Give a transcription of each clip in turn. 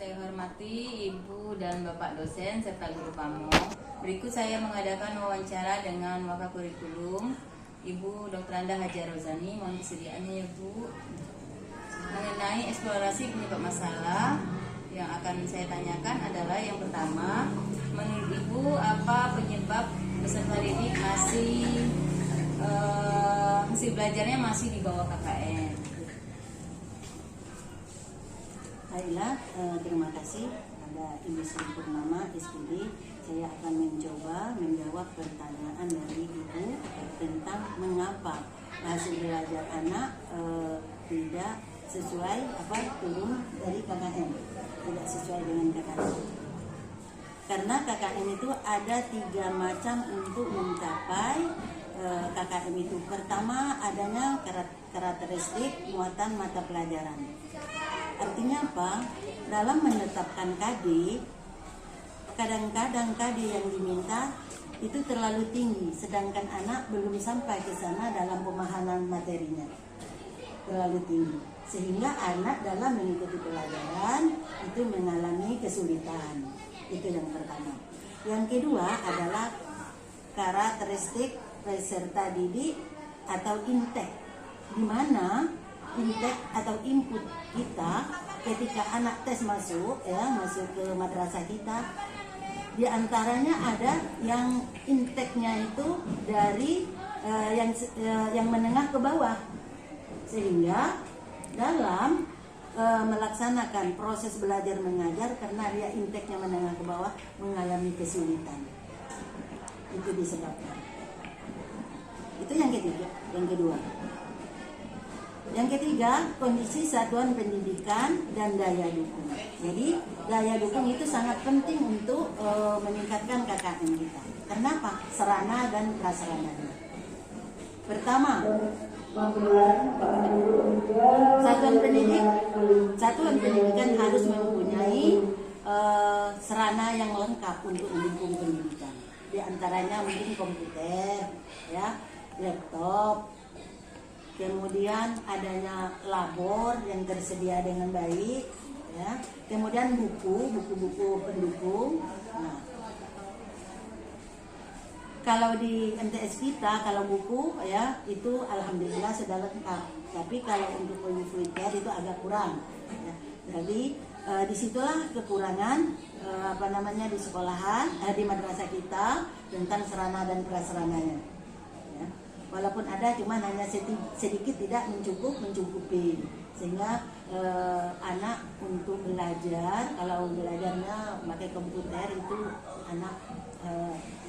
saya hormati Ibu dan Bapak dosen serta guru PAMO. Berikut saya mengadakan wawancara dengan Wakakurikulum Ibu Dr. Anda Hajar Rozani. Mohon kesediaannya ya Bu. Mengenai eksplorasi penyebab masalah, yang akan saya tanyakan adalah yang pertama, menurut Ibu apa penyebab peserta didik hasil belajarnya masih di bawah KKN? Baiklah, terima kasih pada Ibu Sri Purnama SPD. Saya akan mencoba menjawab pertanyaan dari Ibu tentang mengapa hasil belajar anak tidak sesuai turun dari KKN, tidak sesuai dengan KKN. Karena KKN itu ada 3 macam untuk mencapai KKN itu. Pertama, adanya karakteristik muatan mata pelajaran. Artinya apa? Dalam menetapkan KD, kadang-kadang KD yang diminta itu terlalu tinggi, sedangkan anak belum sampai ke sana dalam pemahaman materinya. Terlalu tinggi. Sehingga anak dalam mengikuti pelajaran itu mengalami kesulitan. Itu yang pertama. Yang kedua adalah karakteristik peserta didik atau intake, di mana intake atau input kita ketika anak tes masuk ke madrasah kita, di antaranya ada yang intake-nya itu dari yang menengah ke bawah, sehingga dalam melaksanakan proses belajar mengajar karena dia intake-nya menengah ke bawah mengalami kesulitan. Itu disebabkan. Itu yang ketiga, yang kedua. Yang ketiga, kondisi satuan pendidikan dan daya dukung. Jadi, daya dukung itu sangat penting untuk meningkatkan KKN kita. Kenapa? Sarana dan prasarananya. Pertama, satuan pendidikan harus mempunyai sarana yang lengkap untuk mendukung pendidikan. Di antaranya mungkin komputer, laptop, kemudian adanya labor yang tersedia dengan baik, kemudian buku-buku pendukung. Nah, kalau di MTS kita, kalau buku itu alhamdulillah sudah lengkap. Tapi kalau untuk fluid care itu agak kurang. Jadi disitulah kekurangan di sekolahan, di madrasah kita tentang sarana dan prasarananya. Walaupun ada, cuma hanya sedikit, tidak mencukupi, sehingga anak untuk belajar, kalau belajarnya pakai komputer itu anak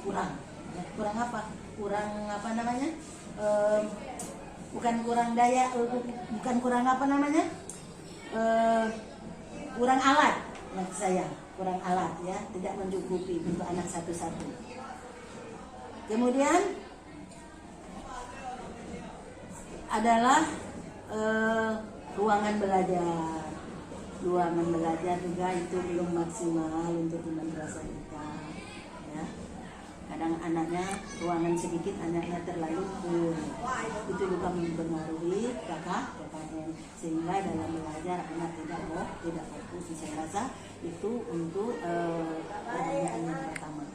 kurang apa? Bukan kurang daya, bukan kurang kurang alat, maksud saya kurang alat tidak mencukupi untuk anak satu-satu. Kemudian adalah ruangan belajar juga itu belum maksimal untuk di madrasah kita. Kadang anaknya ruangan sedikit, anaknya terlalu full. Itu juga mempengaruhi KKN, sehingga dalam belajar anak tidak fokus. Saya rasa itu untuk pertanyaan yang pertama.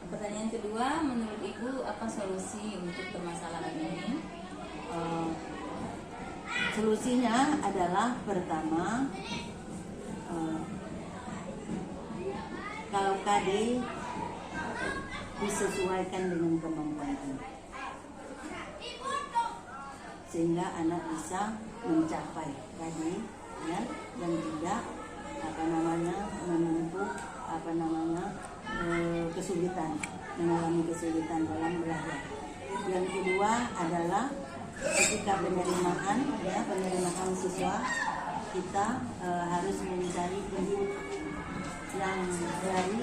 Pertanyaan kedua, menurut Ibu apa solusi untuk permasalahan ini? Solusinya adalah pertama, kalau KD disesuaikan dengan kemampuan anak, sehingga anak bisa mencapai KD dan tidak mengalami kesulitan dalam belajar. Yang kedua adalah ketika penerimaan siswa, kita harus mencari input yang dari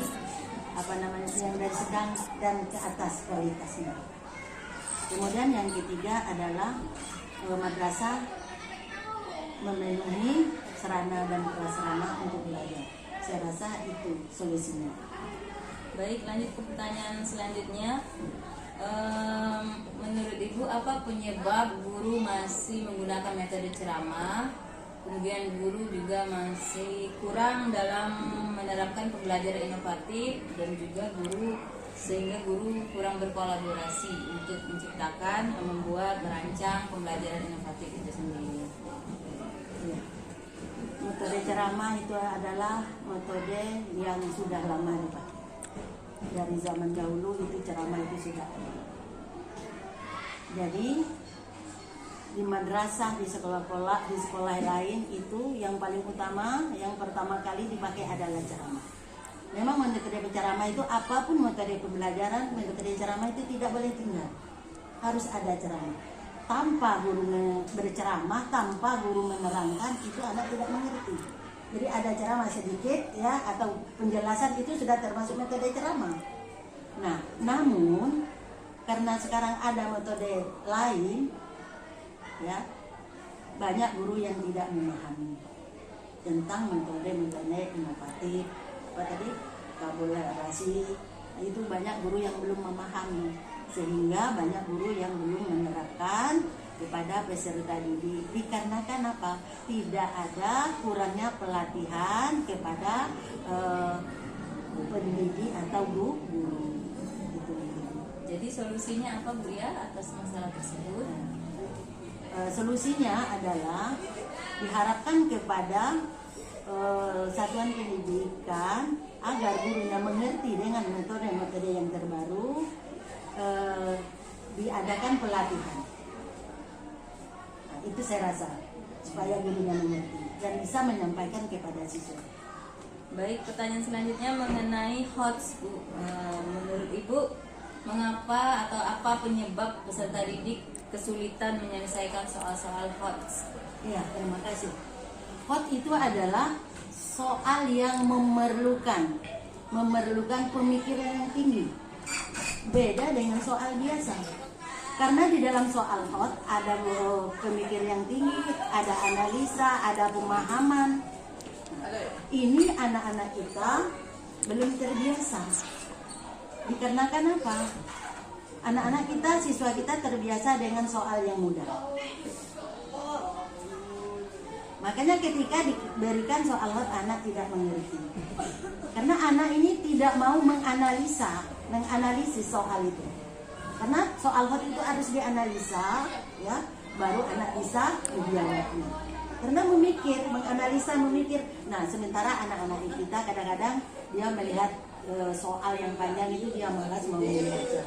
sedang dan ke atas kualitasnya. Kemudian yang ketiga adalah madrasah memenuhi sarana dan prasarana untuk belajar. Saya rasa itu solusinya. Baik, lanjut ke pertanyaan selanjutnya. Menurut Ibu apa penyebab guru masih menggunakan metode ceramah Kemudian guru juga masih kurang dalam menerapkan pembelajaran inovatif, dan juga sehingga guru kurang berkolaborasi untuk menciptakan, membuat, merancang pembelajaran inovatif itu sendiri. Ya. Metode ceramah itu adalah metode yang sudah lama dipakai. Dari zaman dahulu itu ceramah itu sudah ada. Jadi di madrasah, di sekolah lain itu yang paling utama, yang pertama kali dipakai adalah ceramah. Memang metode ceramah itu apapun metode pembelajaran, metode ceramah itu tidak boleh tinggal. Harus ada ceramah. Tanpa guru berceramah, tanpa guru menerangkan, itu anak tidak mengerti. Jadi ada ceramah sedikit ya, atau penjelasan itu sudah termasuk metode ceramah. Nah, namun karena sekarang ada metode lain, ya, banyak guru yang tidak memahami tentang metode-metode inovatif, apa tadi, kolaborasi. Itu banyak guru yang belum memahami, sehingga banyak guru yang belum menerapkan kepada peserta didik. Dikarenakan apa? Tidak ada, kurangnya pelatihan kepada pendidik atau guru. Gitu. Jadi solusinya apa Bu ya atas masalah tersebut? Solusinya adalah diharapkan kepada satuan pendidikan agar gurunya mengerti dengan metode-metode yang terbaru, diadakan pelatihan. Nah, itu saya rasa supaya gurunya mengerti dan bisa menyampaikan kepada siswa. Baik, pertanyaan selanjutnya mengenai HOTS Bu. Menurut Ibu, mengapa atau apa penyebab peserta didik kesulitan menyelesaikan soal-soal HOTS? Iya, terima kasih. HOTS itu adalah soal yang memerlukan pemikiran yang tinggi. Beda dengan soal biasa. Karena di dalam soal HOTS ada pemikiran yang tinggi, ada analisa, ada pemahaman. Ini anak-anak kita belum terbiasa. Dikarenakan apa? Anak-anak kita, siswa kita terbiasa dengan soal yang mudah. Makanya ketika diberikan soal HOTS, anak tidak mengerti. Karena anak ini tidak mau menganalisis soal itu. Karena soal HOTS itu harus dianalisa, ya, baru anak bisa menjawabnya. Karena menganalisa. Nah, sementara anak-anak kita kadang-kadang dia melihat soal yang panjang itu dia malas mau membaca.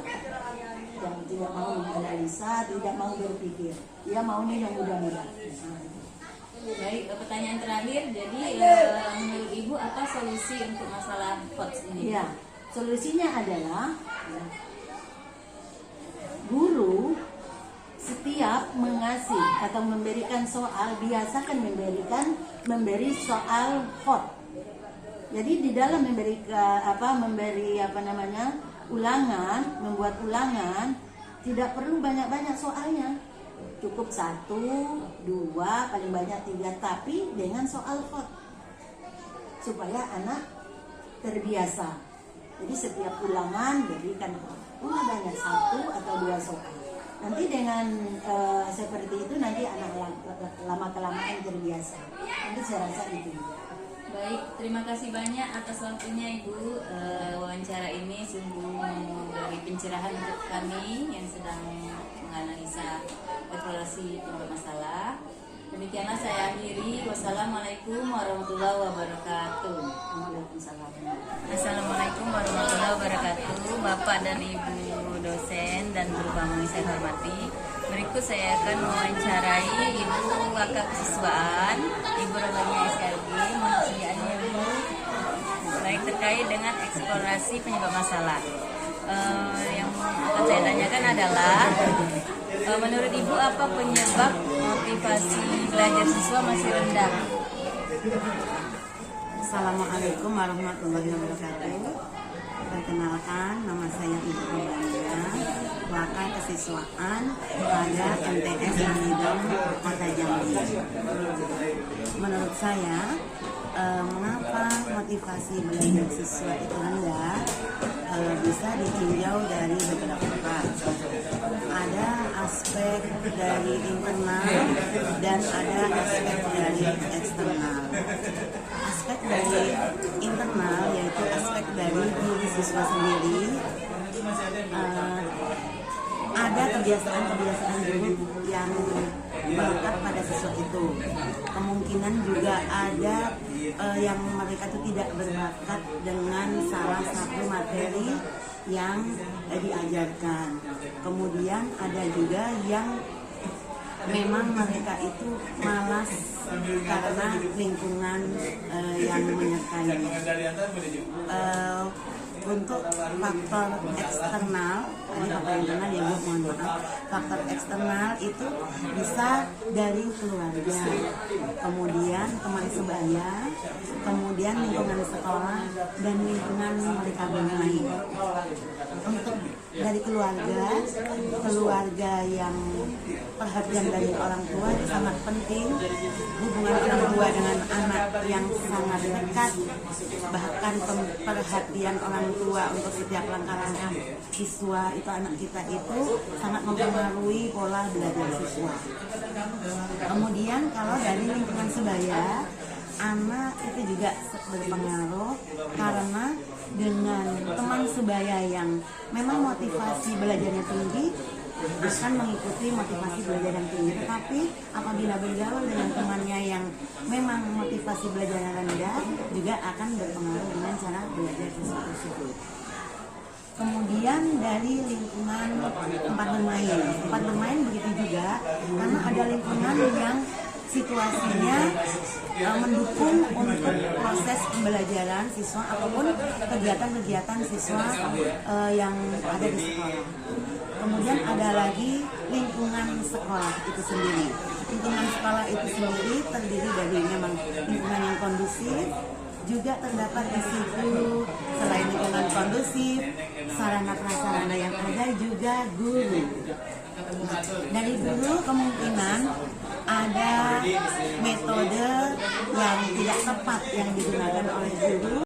Dan tidak mau menganalisa, tidak mau berpikir. Dia maunya yang mudah-mudah. Baik, pertanyaan terakhir. Jadi menurut Ibu apa solusi untuk masalah HOTS ini? Ya, solusinya adalah guru setiap mengasih atau memberikan soal, biasakan memberi soal HOTS. Jadi di dalam membuat ulangan tidak perlu banyak-banyak soalnya. Cukup 1, 2, paling banyak 3, tapi dengan soal HOTS. Supaya anak terbiasa. Jadi setiap ulangan berikan HOTS. Banyak 1 atau 2 soal. Nanti dengan seperti itu nanti anak lama-kelamaan terbiasa. Nanti saya rasa itu. Baik, terima kasih banyak atas waktunya Ibu. Wawancara ini sungguh memberi pencerahan untuk kami yang sedang menganalisa evaluasi penyebab masalah. Demikianlah saya akhiri. Wassalamualaikum warahmatullahi wabarakatuh. Assalamualaikum warahmatullahi wabarakatuh. Bapak dan Ibu dosen dan guru bangun yang saya hormati, berikut saya akan mewawancarai Ibu Wakaf Kesiswaan, Ibu Rohania SKG, mohon kesediaannya Ibu, baik terkait dengan eksplorasi penyebab masalah. Yang akan saya tanyakan adalah menurut Ibu apa penyebab motivasi belajar siswa masih rendah? Assalamualaikum warahmatullahi wabarakatuh. Perkenalkan, nama saya Ibu Rohania, Wakaf Kesiswaan pada MTS Manidong Kota Jambi. Menurut saya, mengapa motivasi belajar siswa itu rendah? Bisa ditinjau dari beberapa hal. Ada aspek dari internal dan ada aspek dari eksternal. Aspek dari internal yaitu aspek dari diri siswa sendiri. Ada kebiasaan-kebiasaan buruk yang melekat pada siswa itu. Kemungkinan juga ada yang mereka itu tidak berbakat dengan salah satu materi yang diajarkan. Kemudian ada juga yang memang mereka itu malas karena lingkungan yang menyertai. Untuk faktor eksternal, mohon maaf, faktor eksternal itu bisa dari keluarga, kemudian teman sebaya, kemudian lingkungan sekolah dan lingkungan mereka bermain. Untuk dari keluarga yang perhatian dari orang tua itu sangat penting. Hubungan orang tua dengan anak yang sangat dekat, bahkan perhatian orang tua untuk setiap langkah-langkah siswa itu, anak kita itu sangat mempengaruhi pola belajar siswa. Kemudian kalau dari lingkungan sebaya, anak itu juga berpengaruh karena dengan teman sebaya yang memang motivasi belajarnya tinggi akan mengikuti motivasi belajar yang tinggi. Tetapi apabila bergaul dengan temannya yang memang motivasi belajarnya rendah, juga akan berpengaruh dengan cara belajar siswa tersebut. Kemudian dari lingkungan tempat bermain begitu juga, karena ada lingkungan yang situasinya mendukung untuk proses pembelajaran siswa ataupun kegiatan-kegiatan siswa yang ada di sekolah. Kemudian ada lagi lingkungan sekolah itu sendiri. Lingkungan sekolah itu sendiri terdiri dari memang lingkungan yang kondusif, juga terdapat di situ selain lingkungan kondusif, sarana prasarana yang ada juga guru. Dari guru kemungkinan ada metode yang tidak tepat yang digunakan oleh guru